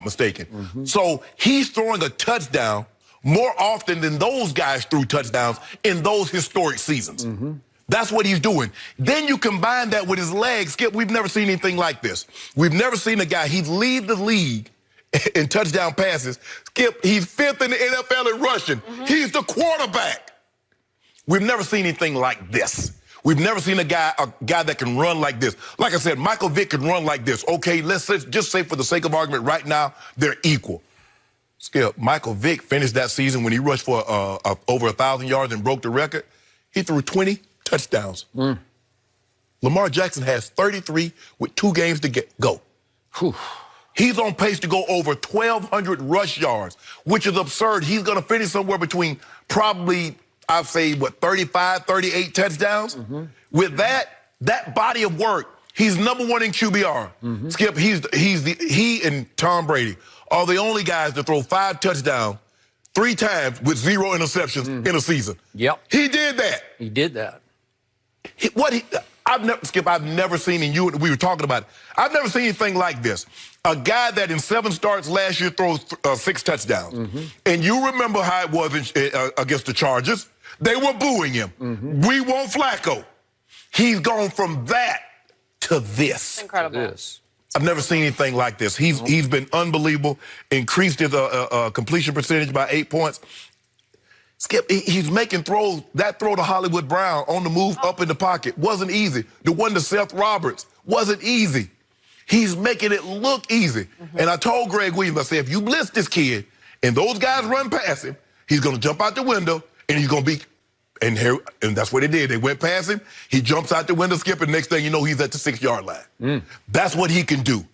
mistaken. So he's throwing a touchdown more often than those guys threw touchdowns in those historic seasons. That's what he's doing. Then you combine that with his legs. Skip, we've never seen anything like this. We've never seen a guy, he'd lead the league in touchdown passes. Skip, he's 5th in the NFL in rushing. He's the quarterback. We've never seen anything like this. We've never seen a guy that can run like this. Like I said, Michael Vick can run like this. Okay, let's just say for the sake of argument right now, they're equal. Skip, Michael Vick finished that season when he rushed for over 1,000 yards and broke the record. He threw 20 touchdowns. Lamar Jackson has 33 with 2 games to go. He's on pace to go over 1,200 rush yards, which is absurd. He's going to finish somewhere between probably, I'd say, 35, 38 touchdowns. With that body of work, he's #1 in QBR. Skip, he and Tom Brady are the only guys to throw 5 touchdowns 3 times with 0 interceptions in a season. He did that. He did that. I've never seen, and we were talking about it, I've never seen anything like this. A guy that in 7 starts last year throws 6 touchdowns. And you remember how it was against the Chargers. They were booing him. We want Flacco. He's gone from that to this. Incredible. I've never seen anything like this. He's been unbelievable. Increased his completion percentage by 8 points. Skip, he's making throws. That throw to Hollywood Brown on the move up in the pocket wasn't easy. The one to Seth Roberts wasn't easy. He's making it look easy. And I told Greg Williams, I said, if you blitz this kid and those guys run past him, he's going to jump out the window and he's going to be, and that's what they did. They went past him. He jumps out the window, Skip, and next thing you know, he's at the 6-yard line. That's what he can do.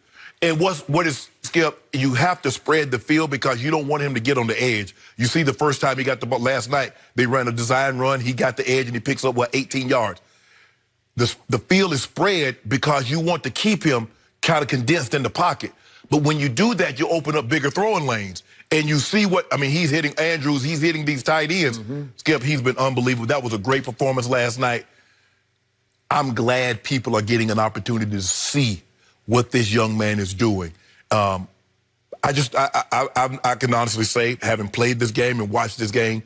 And what is, Skip, you have to spread the field because you don't want him to get on the edge. You see the first time he got the ball last night, they ran a design run. He got the edge and he picks up, 18 yards. The field is spread because you want to keep him kind of condensed in the pocket. But when you do that, you open up bigger throwing lanes. And you see he's hitting Andrews, he's hitting these tight ends. Skip, he's been unbelievable. That was a great performance last night. I'm glad people are getting an opportunity to see what this young man is doing. I can honestly say, having played this game and watched this game,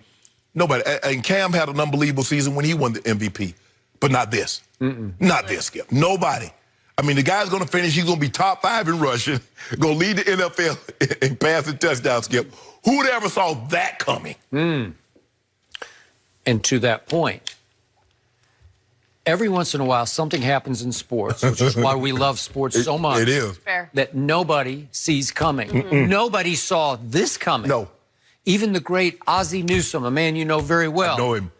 nobody, and Cam had an unbelievable season when he won the MVP, but not this. Not this, Skip. Nobody. I mean, the guy's going to finish. He's going to be top 5 in rushing, going to lead the NFL in passing touchdowns, Skip. Who'd ever saw that coming? And to that point, every once in a while, something happens in sports, which is why we love sports so much. It is. Fair. That nobody sees coming. Nobody saw this coming. No. Even the great Ozzie Newsome, a man you know very well. I know him.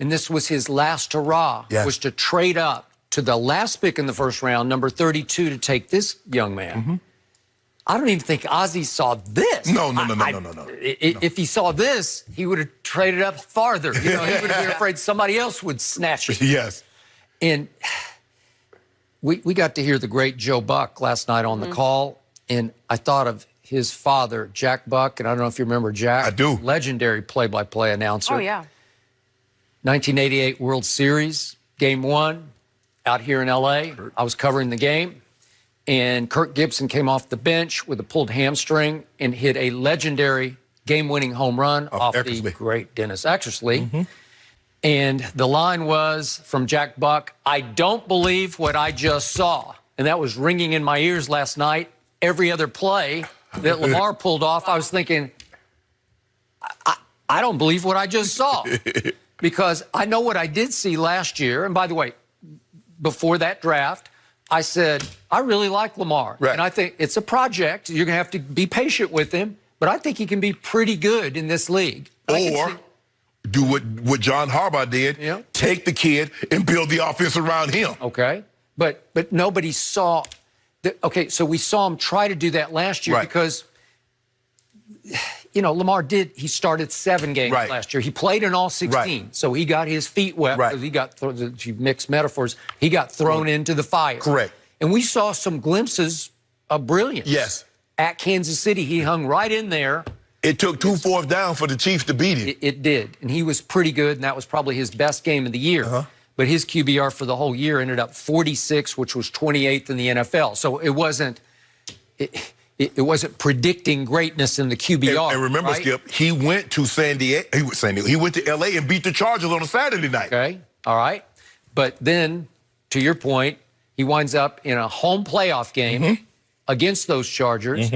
And this was his last hurrah, was to trade up to the last pick in the first round, number 32, to take this young man. I don't even think Ozzie saw this. No. If he saw this, he would have traded up farther. You know, he would have been afraid somebody else would snatch it. Yes. And we got to hear the great Joe Buck last night on the call, and I thought of his father, Jack Buck, and I don't know if you remember Jack. I do. Legendary play-by-play announcer. Oh, yeah. 1988 World Series, Game 1, out here in L.A. I was covering the game, and Kirk Gibson came off the bench with a pulled hamstring and hit a legendary game-winning home run off the great Dennis Eckersley. And the line was from Jack Buck, "I don't believe what I just saw." And that was ringing in my ears last night. Every other play that Lamar pulled off, I was thinking, I don't believe what I just saw. Because I know what I did see last year. And by the way, before that draft, I said, I really like Lamar. And I think it's a project. You're going to have to be patient with him. But I think he can be pretty good in this league. Or do what John Harbaugh did, take the kid and build the offense around him. Okay. But nobody saw. Okay, so we saw him try to do that last year because, you know, Lamar he started 7 games last year. He played in all 16. So he got his feet wet. He got, if you mix metaphors, he got thrown into the fire. Correct. And we saw some glimpses of brilliance. Yes. At Kansas City, he hung right in there. It took 2 fourths down for the Chiefs to beat him. It did. And he was pretty good, and that was probably his best game of the year. But his QBR for the whole year ended up 46, which was 28th in the NFL. So it wasn't it wasn't predicting greatness in the QBR. And remember, right? Skip, he went to San Diego. He went to L.A. and beat the Chargers on a Saturday night. Okay, all right. But then, to your point, he winds up in a home playoff game against those Chargers.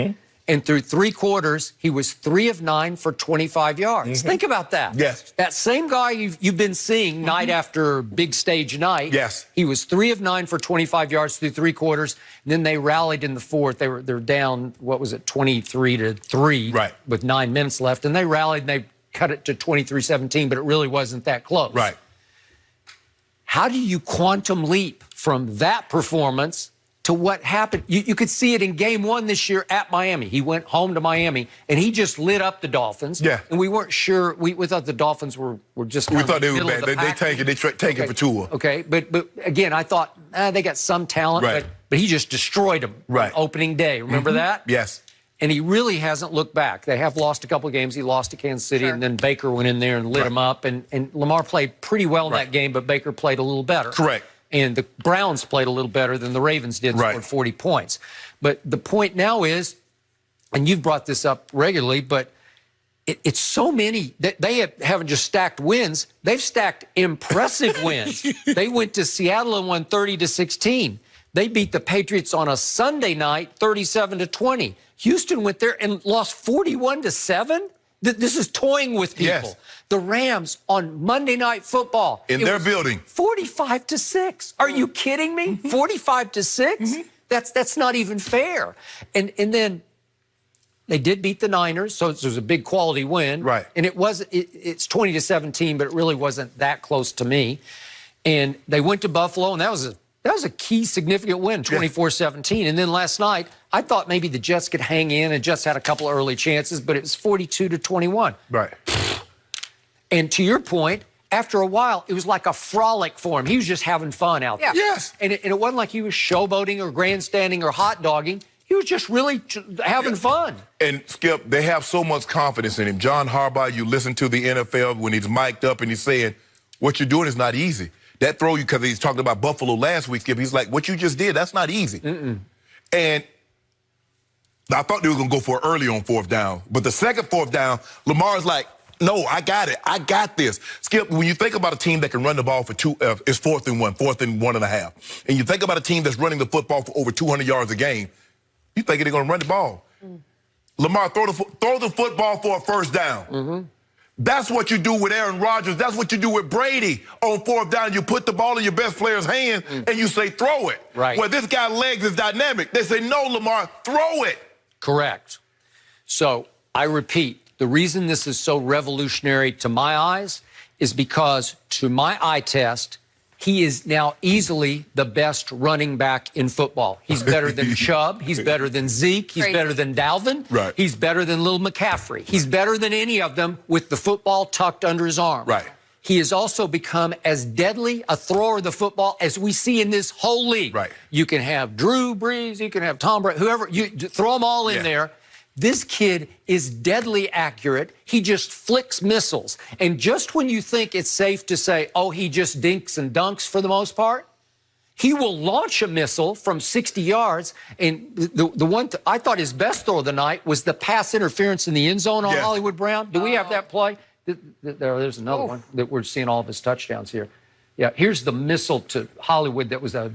And through 3 quarters, he was 3 of 9 for 25 yards. Think about that. Yes. That same guy you've been seeing night after big stage night. Yes. He was 3 of 9 for 25 yards through 3 quarters. And then they rallied in the fourth. They're down, 23-3 Right. with 9 minutes left. And they rallied and they cut it to 23-17, but it really wasn't that close. Right. How do you quantum leap from that performance to what happened? You could see it in game 1 this year at Miami. He went home to Miami, and he just lit up the Dolphins. Yeah. And we weren't sure. We thought the Dolphins were just We thought they were bad. They tank it. They tank it for Tua. Okay, but again, I thought they got some talent, Right. but he just destroyed them Right. on opening day. Remember that? Yes. And he really hasn't looked back. They have lost a couple of games. He lost to Kansas City, and then Baker went in there and lit him up. And Lamar played pretty well in that game, but Baker played a little better. Correct. And the Browns played a little better than the Ravens did, scored 40 points. But the point now is, and you've brought this up regularly, but it's so many that they haven't just stacked wins, they've stacked impressive wins. They went to Seattle and won 30-16. They beat the Patriots on a Sunday night, 37-20. Houston went there and lost 41-7. This is toying with people. Yes. The Rams on Monday Night Football. In their building. 45-6. Are you kidding me? 45-6? That's not even fair. And then they did beat the Niners, so it was a big quality win. Right. And it's 20-17, but it really wasn't that close to me. And they went to Buffalo, and that was a key significant win, 24-17. And then last night, I thought maybe the Jets could hang in and just had a couple of early chances, but it was 42-21. Right. And to your point, after a while, it was like a frolic for him. He was just having fun out there. Yes. And it wasn't like he was showboating or grandstanding or hot dogging. He was just really having fun. And, Skip, they have so much confidence in him. John Harbaugh, you listen to the NFL when he's mic'd up and he's saying, what you're doing is not easy. That throw, because he's talking about Buffalo last week, Skip, he's like, what you just did, that's not easy. And I thought they were going to go for it early on 4th down. But the second 4th down, Lamar's like, no, I got it. I got this. Skip, when you think about a team that can run the ball for it's 4th and 1, 4th and 1.5. And you think about a team that's running the football for over 200 yards a game, you think they're going to run the ball. Lamar, throw the football for a 1st down. That's what you do with Aaron Rodgers. That's what you do with Brady on 4th down. You put the ball in your best player's hand and you say, throw it. Right. Well, this guy's legs is dynamic. They say, no, Lamar, throw it. Correct. So I repeat, the reason this is so revolutionary to my eyes is because to my eye test, he is now easily the best running back in football. He's better than Chubb. He's better than Zeke. He's better than Dalvin. Right. He's better than Lil McCaffrey. He's better than any of them with the football tucked under his arm. Right. He has also become as deadly a thrower of the football as we see in this whole league. Right. You can have Drew Brees, you can have Tom Brady, whoever, you throw them all in there. This kid is deadly accurate. He just flicks missiles. And just when you think it's safe to say, oh, he just dinks and dunks for the most part, he will launch a missile from 60 yards. And the one I thought his best throw of the night was the pass interference in the end zone on Hollywood Brown. Do we have that play? There's another one that we're seeing all of his touchdowns here. Yeah, here's the missile to Hollywood that was a...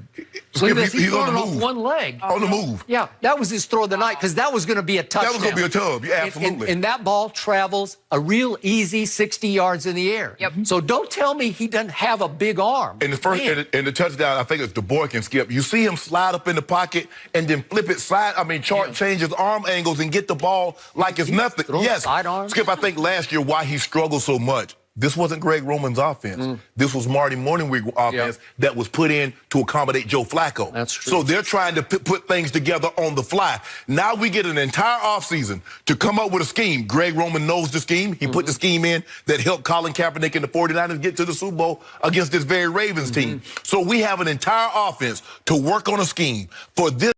Look at this, he's throwing off one leg. On the move. Yeah, that was his throw of the night because that was going to be a touchdown. That was going to be a tub, yeah, absolutely. And that ball travels a real easy 60 yards in the air. So don't tell me he doesn't have a big arm. In the first, in the touchdown, I think it's the boy can skip. You see him slide up in the pocket and then flip it, change his arm angles and get the ball like it's nothing. Yes, sidearm. Skip, I think last year why he struggled so much. This wasn't Greg Roman's offense. This was Marty Morningwig's offense that was put in to accommodate Joe Flacco. That's true. So they're trying to put things together on the fly. Now we get an entire offseason to come up with a scheme. Greg Roman knows the scheme. He put the scheme in that helped Colin Kaepernick and the 49ers get to the Super Bowl against this very Ravens team. So we have an entire offense to work on a scheme for this.